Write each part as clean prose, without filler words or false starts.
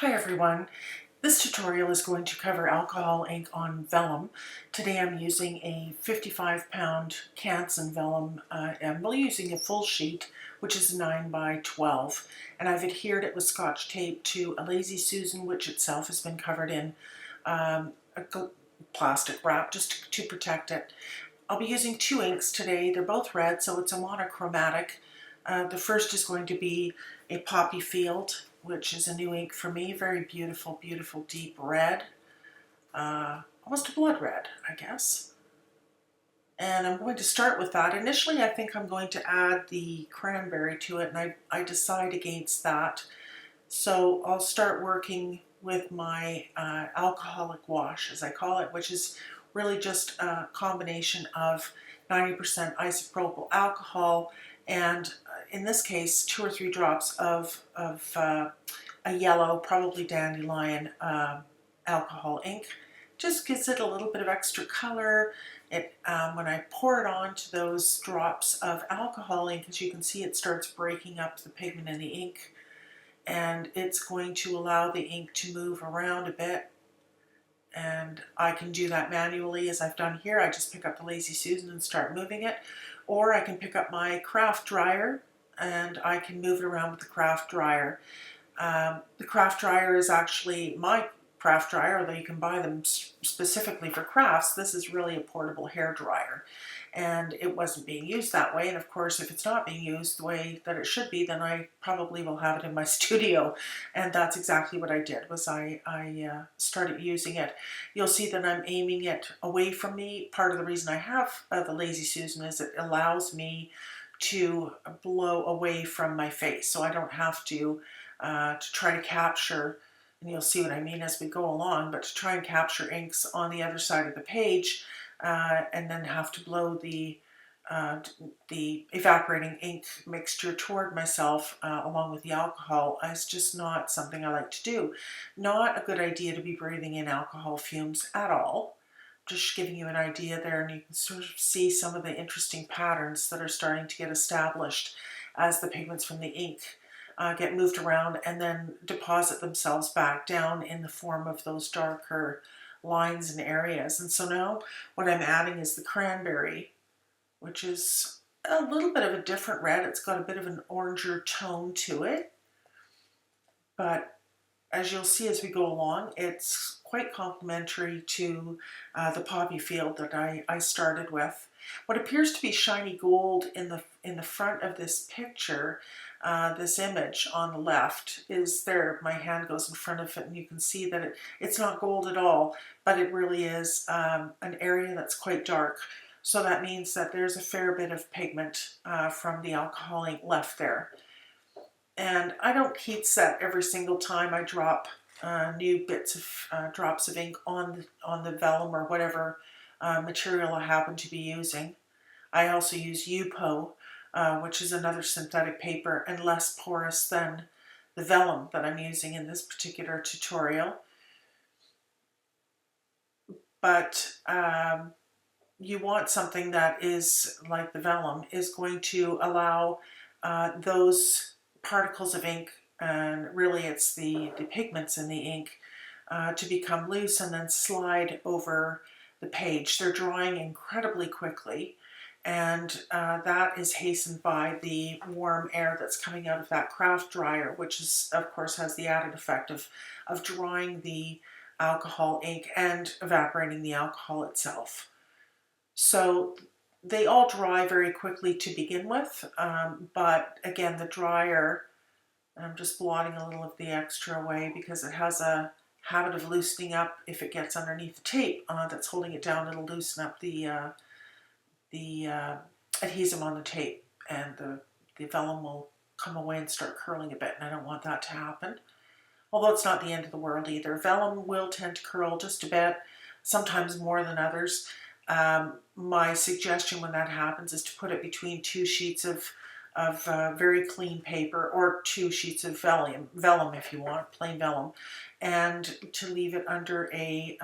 Hi everyone. This tutorial is going to cover alcohol ink on vellum. Today I'm using a 55-pound Canson vellum. I'm really using a full sheet, which is 9 by 12, and I've adhered it with Scotch tape to a Lazy Susan, which itself has been covered in a plastic wrap just to protect it. I'll be using two inks today. They're both red, so it's a monochromatic. The first is going to be a Poppy Field, which is a new ink for me. Very beautiful, beautiful deep red. Almost a blood red, I guess. And I'm going to start with that. Initially, I think I'm going to add the cranberry to it, and I decide against that. So I'll start working with my alcoholic wash, as I call it, which is really just a combination of 90% isopropyl alcohol and, in this case, 2 or 3 drops of a yellow, probably dandelion alcohol ink. Just gives it a little bit of extra color. When I pour it onto those drops of alcohol ink, as you can see, it starts breaking up the pigment in the ink, and it's going to allow the ink to move around a bit. And I can do that manually, as I've done here. I just pick up the Lazy Susan and start moving it. Or I can pick up my craft dryer and I can move it around with the craft dryer. The craft dryer is actually my craft dryer, although you can buy them specifically for crafts. This is really a portable hair dryer, and it wasn't being used that way. And of course, if it's not being used the way that it should be, then I probably will have it in my studio. And that's exactly what I did. Was I started using it. You'll see that I'm aiming it away from me. Part of the reason I have the Lazy Susan is it allows me to blow away from my face, so I don't have to try to capture, and you'll see what I mean as we go along, but to try and capture inks on the other side of the page and then have to blow the evaporating ink mixture toward myself along with the alcohol is just not something I like to do. Not a good idea to be breathing in alcohol fumes at all. Just giving you an idea there, and you can sort of see some of the interesting patterns that are starting to get established as the pigments from the ink get moved around and then deposit themselves back down in the form of those darker lines and areas. And so now what I'm adding is the cranberry, which is a little bit of a different red. It's got a bit of an oranger tone to it, but as you'll see as we go along, it's quite complementary to the Poppy Field that I started with. What appears to be shiny gold in the front of this picture, this image on the left, is there. My hand goes in front of it, and you can see that it's not gold at all, but it really is an area that's quite dark. So that means that there's a fair bit of pigment from the alcohol ink left there. And I don't heat set every single time I drop new bits of drops of ink on the vellum or whatever material I happen to be using. I also use UPO, which is another synthetic paper and less porous than the vellum that I'm using in this particular tutorial. But you want something that is like the vellum, is going to allow those particles of ink, and really it's the pigments in the ink, to become loose and then slide over the page. They're drying incredibly quickly, and that is hastened by the warm air that's coming out of that craft dryer, which is, of course, has the added effect of drying the alcohol ink and evaporating the alcohol itself. So they all dry very quickly to begin with, but again, the dryer, and I'm just blotting a little of the extra away because it has a habit of loosening up if it gets underneath the tape that's holding it down. It'll loosen up the adhesive on the tape, and the vellum will come away and start curling a bit, and I don't want that to happen. Although it's not the end of the world either. Vellum will tend to curl just a bit, sometimes more than others. My suggestion when that happens is to put it between 2 sheets of very clean paper, or 2 sheets of vellum if you want, plain vellum, and to leave it under a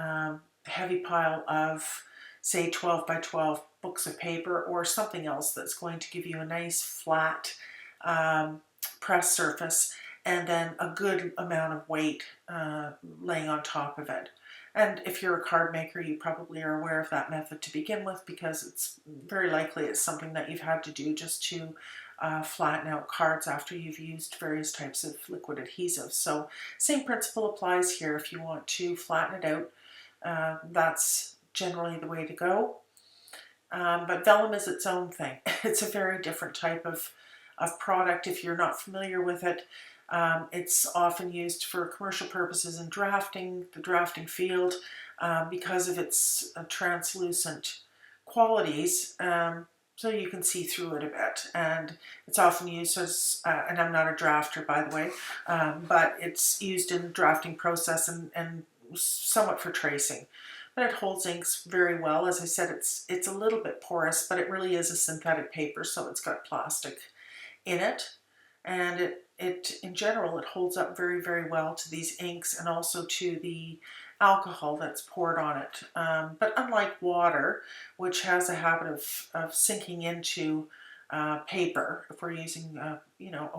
heavy pile of, say, 12 by 12 books of paper or something else that's going to give you a nice flat press surface. and then a good amount of weight laying on top of it. And if you're a card maker, you probably are aware of that method to begin with, because it's very likely it's something that you've had to do just to flatten out cards after you've used various types of liquid adhesive. So same principle applies here. If you want to flatten it out, that's generally the way to go. But vellum is its own thing. It's a very different type of product. If you're not familiar with it, it's often used for commercial purposes in drafting, the drafting field, because of its translucent qualities. So you can see through it a bit, and it's often used as, and I'm not a drafter by the way, but it's used in the drafting process and somewhat for tracing. But it holds inks very well. As I said, it's a little bit porous, but it really is a synthetic paper, so it's got plastic in it, and it in general it holds up very, very well to these inks and also to the alcohol that's poured on it. But unlike water, which has a habit of sinking into paper, if we're using a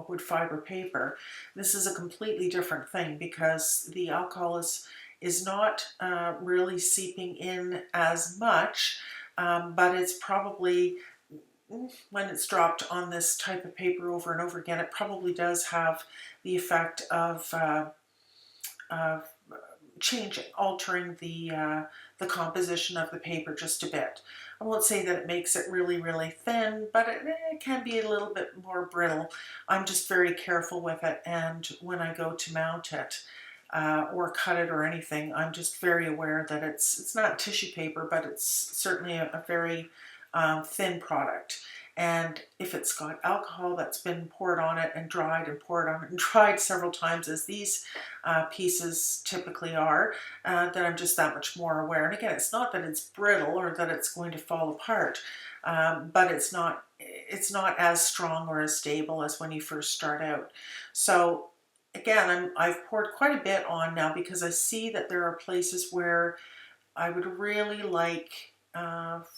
wood fiber paper, this is a completely different thing, because the alcohol is not really seeping in as much, but it's probably, when it's dropped on this type of paper over and over again, it probably does have the effect of changing, altering the composition of the paper just a bit. I won't say that it makes it really, really thin, but it can be a little bit more brittle. I'm just very careful with it, and when I go to mount it or cut it or anything, I'm just very aware that it's not tissue paper, but it's certainly a very thin product. And if it's got alcohol that's been poured on it and dried and poured on it and dried several times, as these pieces typically are, then I'm just that much more aware. And again, it's not that it's brittle or that it's going to fall apart, but it's not as strong or as stable as when you first start out. So again, I've poured quite a bit on now, because I see that there are places where I would really like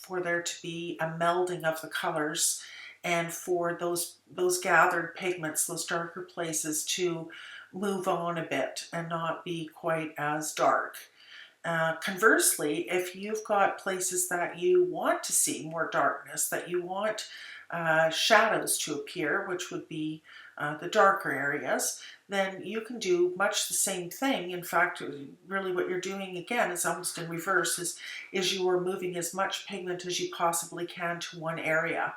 for there to be a melding of the colors, and for those gathered pigments, those darker places, to move on a bit and not be quite as dark. Conversely, if you've got places that you want to see more darkness, that you want shadows to appear, which would be the darker areas, then you can do much the same thing. In fact, really what you're doing again is almost in reverse, is you are moving as much pigment as you possibly can to one area,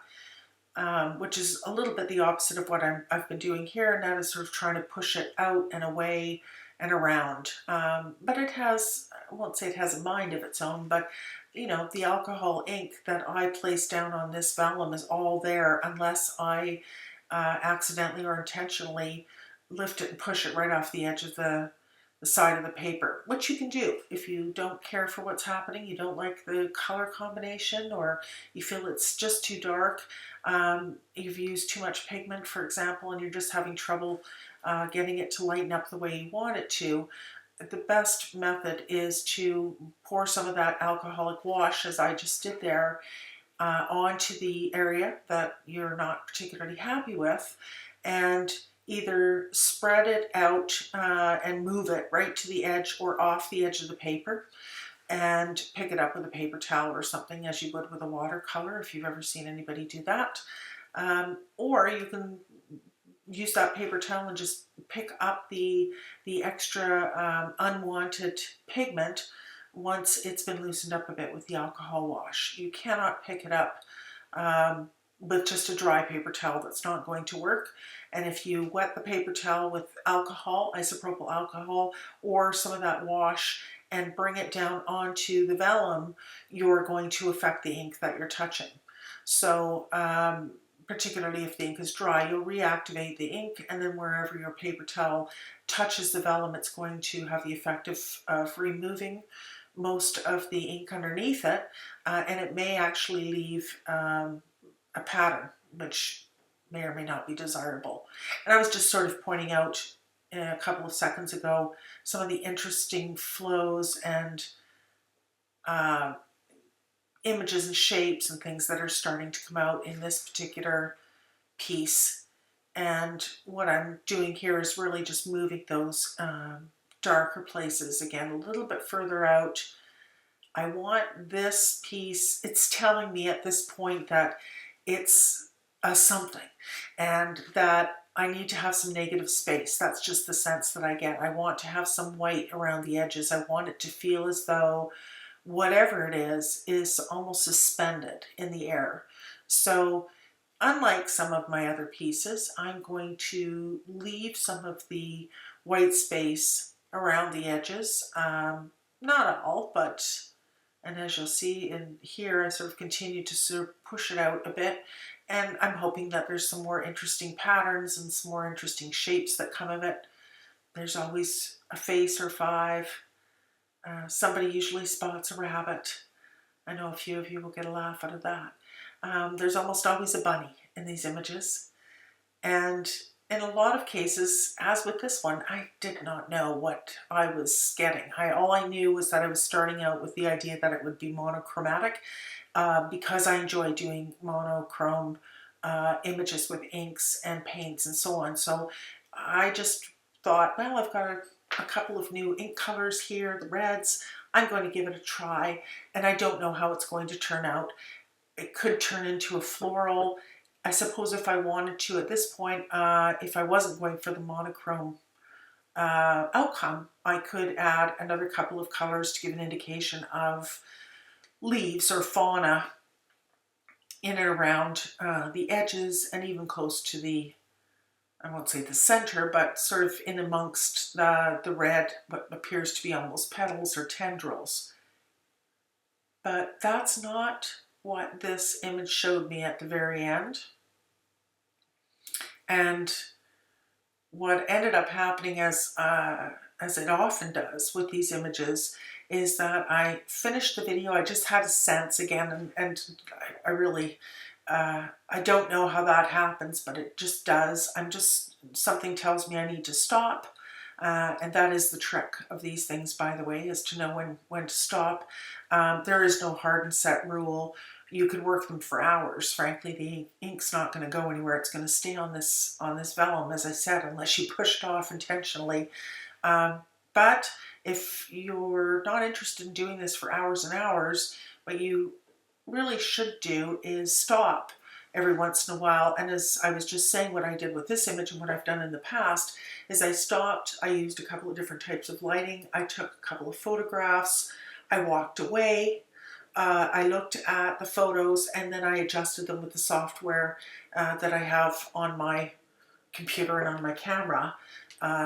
which is a little bit the opposite of what I've been doing here, and that is sort of trying to push it out and away and around. But it has, I won't say it has a mind of its own, but the alcohol ink that I place down on this vellum is all there, unless I accidentally or intentionally lift it and push it right off the edge of the side of the paper, which you can do if you don't care for what's happening, you don't like the color combination, or you feel it's just too dark, you've used too much pigment, for example, and you're just having trouble getting it to lighten up the way you want it to. The best method is to pour some of that alcoholic wash, as I just did there, onto the area that you're not particularly happy with, and either spread it out and move it right to the edge or off the edge of the paper, and pick it up with a paper towel or something, as you would with a watercolor, if you've ever seen anybody do that. Or you can use that paper towel and just pick up the extra unwanted pigment once it's been loosened up a bit with the alcohol wash. You cannot pick it up with just a dry paper towel. That's not going to work. And if you wet the paper towel with alcohol, isopropyl alcohol, or some of that wash, and bring it down onto the vellum, you're going to affect the ink that you're touching. So particularly if the ink is dry, you'll reactivate the ink, and then wherever your paper towel touches the vellum, it's going to have the effect of removing most of the ink underneath it, and it may actually leave a pattern, which may or may not be desirable. And I was just sort of pointing out a couple of seconds ago some of the interesting flows and images and shapes and things that are starting to come out in this particular piece. And what I'm doing here is really just moving those darker places again a little bit further out. I want this piece, it's telling me at this point that it's a something and that I need to have some negative space. That's just the sense that I get. I want to have some white around the edges. I want it to feel as though whatever it is almost suspended in the air. So unlike some of my other pieces, I'm going to leave some of the white space around the edges. Not all, but, and as you'll see in here, I sort of continue to sort of push it out a bit. And I'm hoping that there's some more interesting patterns and some more interesting shapes that come of it. There's always a face or five. Somebody usually spots a rabbit. I know a few of you will get a laugh out of that. There's almost always a bunny in these images. And in a lot of cases, as with this one, I did not know what I was getting. All I knew was that I was starting out with the idea that it would be monochromatic because I enjoy doing monochrome images with inks and paints and so on. So I just thought, well, I've got a couple of new ink colors here, the reds. I'm going to give it a try, and I don't know how it's going to turn out. It could turn into a floral. I suppose if I wanted to at this point, if I wasn't going for the monochrome outcome, I could add another couple of colors to give an indication of leaves or fauna in and around the edges and even close to the, I won't say the center, but sort of in amongst the red, what appears to be almost petals or tendrils. But that's not what this image showed me at the very end. And what ended up happening, as it often does with these images, is that I finished the video. I just had a sense again, and I really, I don't know how that happens, but it just does. Something tells me I need to stop. And that is the trick of these things, by the way, is to know when to stop. There is no hard and set rule. You could work them for hours. Frankly, the ink's not going to go anywhere. It's going to stay on this vellum, as I said, unless you push it off intentionally. But if you're not interested in doing this for hours and hours, what you really should do is stop every once in a while. And as I was just saying, what I did with this image and what I've done in the past is I stopped. I used a couple of different types of lighting. I took a couple of photographs. I walked away. I looked at the photos, and then I adjusted them with the software that I have on my computer and on my camera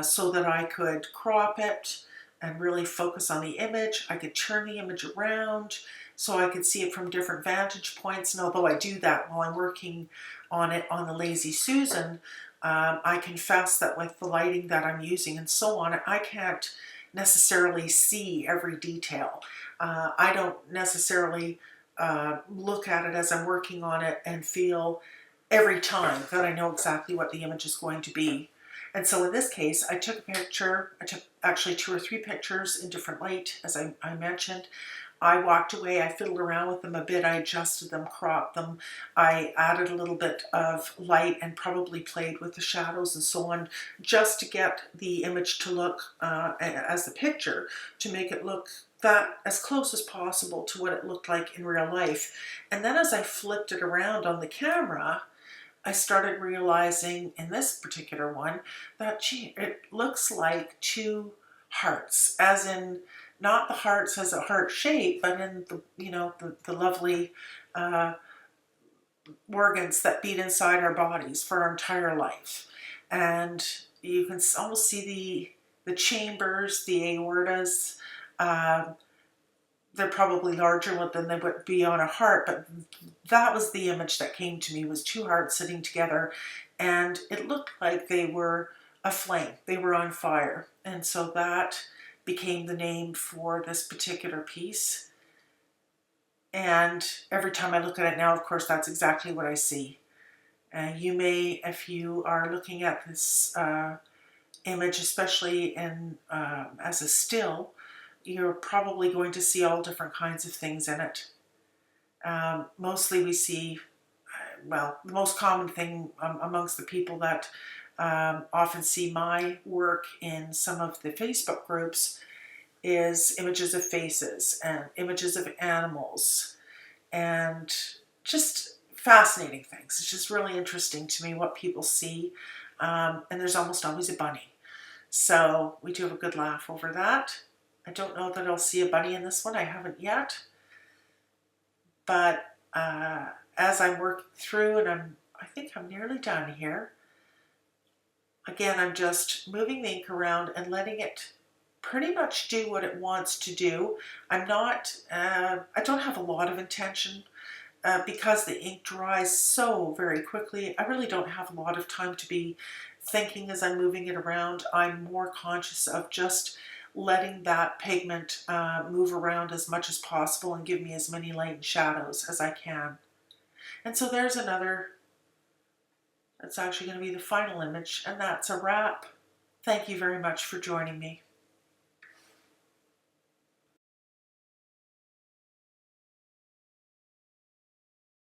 so that I could crop it and really focus on the image. I could turn the image around so I could see it from different vantage points. And although I do that while I'm working on it on the Lazy Susan, I confess that with the lighting that I'm using and so on, I can't necessarily see every detail. I don't necessarily look at it as I'm working on it and feel every time that I know exactly what the image is going to be. And so in this case, I took a picture. I took actually 2 or 3 pictures in different light, as I mentioned. I walked away, I fiddled around with them a bit, I adjusted them, cropped them, I added a little bit of light and probably played with the shadows and so on, just to get the image to look as the picture, to make it look that as close as possible to what it looked like in real life. And then as I flipped it around on the camera, I started realizing in this particular one that, gee, it looks like 2 hearts, as in not the hearts as a heart shape, but in the lovely organs that beat inside our bodies for our entire life. And you can almost see the chambers, the aortas. They're probably larger than they would be on a heart, but that was the image that came to me, was 2 hearts sitting together, and it looked like they were aflame. They were on fire. And so that became the name for this particular piece. And every time I look at it now, of course, that's exactly what I see. You may, if you are looking at this image, especially as a still, you're probably going to see all different kinds of things in it. Mostly we see well, the most common thing amongst the people that often see my work in some of the Facebook groups is images of faces and images of animals and just fascinating things. It's just really interesting to me what people see. And there's almost always a bunny. So we do have a good laugh over that. I don't know that I'll see a bunny in this one. I haven't yet. But as I'm working through, and I think I'm nearly done here. Again, I'm just moving the ink around and letting it pretty much do what it wants to do. I don't have a lot of intention because the ink dries so very quickly. I really don't have a lot of time to be thinking as I'm moving it around. I'm more conscious of just letting that pigment move around as much as possible and give me as many light and shadows as I can. And so there's another, that's actually going to be the final image, and that's a wrap. Thank you very much for joining me.